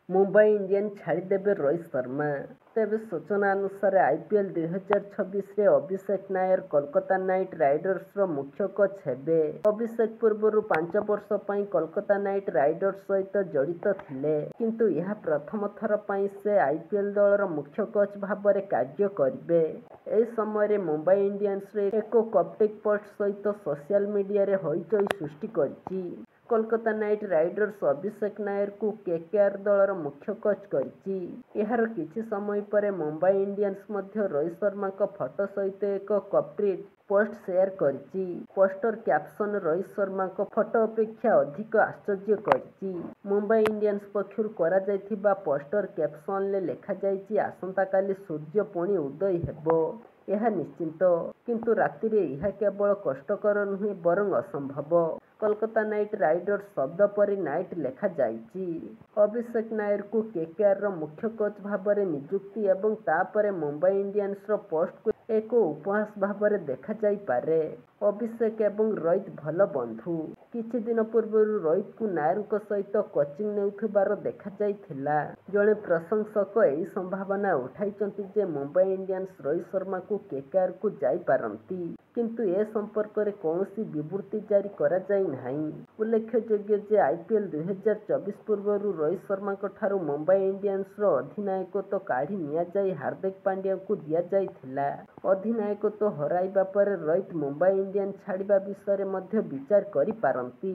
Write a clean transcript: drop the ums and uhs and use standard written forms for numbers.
Mumbai Indians ଛାଡ଼ିଦେବେ ରୋହିତ ଶର୍ମା। ତେବେ ସୂଚନା ଅନୁସାରେ IPL 2026ରେ ଅଭିଷେକ ନାୟର କୋଲକାତା ନାଇଟ୍ ରାଇଡର୍ସର ମୁଖ୍ୟ କୋଚ୍ ହେବେ। ଅଭିଷେକ ପୂର୍ବରୁ 5 ବର୍ଷ ପାଇଁ କୋଲକାତା ନାଇଟ୍ ରାଇଡର୍ସ ସହିତ ଜଡ଼ିତ ଥିଲେ, କିନ୍ତୁ ଏହା ପ୍ରଥମ ଥର ପାଇଁ ସେ IPL ଦଳର ମୁଖ୍ୟ କୋଚ୍ ଭାବରେ କାର୍ଯ୍ୟ କରିବେ। ଏହି ସମୟରେ ମୁମ୍ବାଇ ଇଣ୍ଡିଆନ୍ସର ଏକ କପ୍ଟିକ୍ ପୋଷ୍ଟ ସହିତ ସୋସିଆଲ ମିଡିଆରେ ହଇଚଇ ସୃଷ୍ଟି କରିଛି। କୋଲକାତା ନାଇଟ୍ ରାଇଡର୍ସ ଅଭିଷେକ ନାୟରଙ୍କୁ KKR ଦଳର ମୁଖ୍ୟ କୋଚ୍ କରିଛି। ଏହାର କିଛି ସମୟ ପରେ ମୁମ୍ବାଇ ଇଣ୍ଡିଆନ୍ସ ମଧ୍ୟ ରୋହିତ ଶର୍ମାଙ୍କ ଫଟୋ ସହିତ ଏକ କପ୍ଟିକ୍ ପୋଷ୍ଟ ସେୟାର କରିଛି। ପୋଷ୍ଟର କ୍ୟାପସନ୍ ରୋହିତ ଶର୍ମାଙ୍କ ଫଟୋ ଅପେକ୍ଷା ଅଧିକ ଆଶ୍ଚର୍ଯ୍ୟ କରିଛି। ମୁମ୍ବାଇ ଇଣ୍ଡିଆନ୍ସ ପକ୍ଷରୁ କରାଯାଇଥିବା ପୋଷ୍ଟର କ୍ୟାପସନରେ ଲେଖାଯାଇଛି, ଆସନ୍ତାକାଲି ସୂର୍ଯ୍ୟ ପୁଣି ଉଦୟ ହେବ। ଏହା ନିଶ୍ଚିତ, କିନ୍ତୁ ରାତିରେ ଏହା କେବଳ କଷ୍ଟକର ନୁହେଁ ବରଂ ଅସମ୍ଭବ। କୋଲକାତା ନାଇଟ୍ ରାଇଡର୍ସ ଶବ୍ଦ ପରେ ନାଇଟ୍ ଲେଖାଯାଇଛି। ଅଭିଷେକ ନାୟରଙ୍କୁ KKRର ମୁଖ୍ୟ କୋଚ୍ ଭାବରେ ନିଯୁକ୍ତି ଏବଂ ତାପରେ ମୁମ୍ବାଇ ଇଣ୍ଡିଆନ୍ସର ପୋଷ୍ଟକୁ ଏକ ଉପହାସ ଭାବରେ ଦେଖାଯାଇପାରେ। ଅଭିଷେକ ଏବଂ ରୋହିତ ଭଲ ବନ୍ଧୁ। କିଛି ଦିନ ପୂର୍ବରୁ ରୋହିତଙ୍କୁ ନାୟରଙ୍କ ସହିତ କୋଚିଂ ନେଉଥିବାର ଦେଖାଯାଇଥିଲା। ଜଣେ ପ୍ରଶଂସକ ଏହି ସମ୍ଭାବନା ଉଠାଇଛନ୍ତି ଯେ ମୁମ୍ବାଇ ଇଣ୍ଡିଆନ୍ସ ରୋହିତ ଶର୍ମାଙ୍କୁ KKRକୁ ଯାଇପାରନ୍ତି, କିନ୍ତୁ ଏ ସମ୍ପର୍କରେ କୌଣସି ବିବୃତ୍ତି ଜାରି କରାଯାଇନାହିଁ। ଉଲ୍ଲେଖଯୋଗ୍ୟ ଯେ IPL 2024 ପୂର୍ବରୁ ରୋହିତ ଶର୍ମାଙ୍କଠାରୁ ମୁମ୍ବାଇ ଇଣ୍ଡିଆନ୍ସର ଅଧିନାୟକତ୍ୱ କାଢ଼ି ନିଆଯାଇ ହାର୍ଦ୍ଦିକ ପାଣ୍ଡ୍ୟାଙ୍କୁ ଦିଆଯାଇଥିଲା। ଅଧିନାୟକତ୍ୱ ହରାଇବା ପରେ ରୋହିତ ମୁମ୍ବାଇ ଇଣ୍ଡିଆନ୍ସ ଛାଡ଼ିବା ବିଷୟରେ ମଧ୍ୟ ବିଚାର କରିପାରନ୍ତି।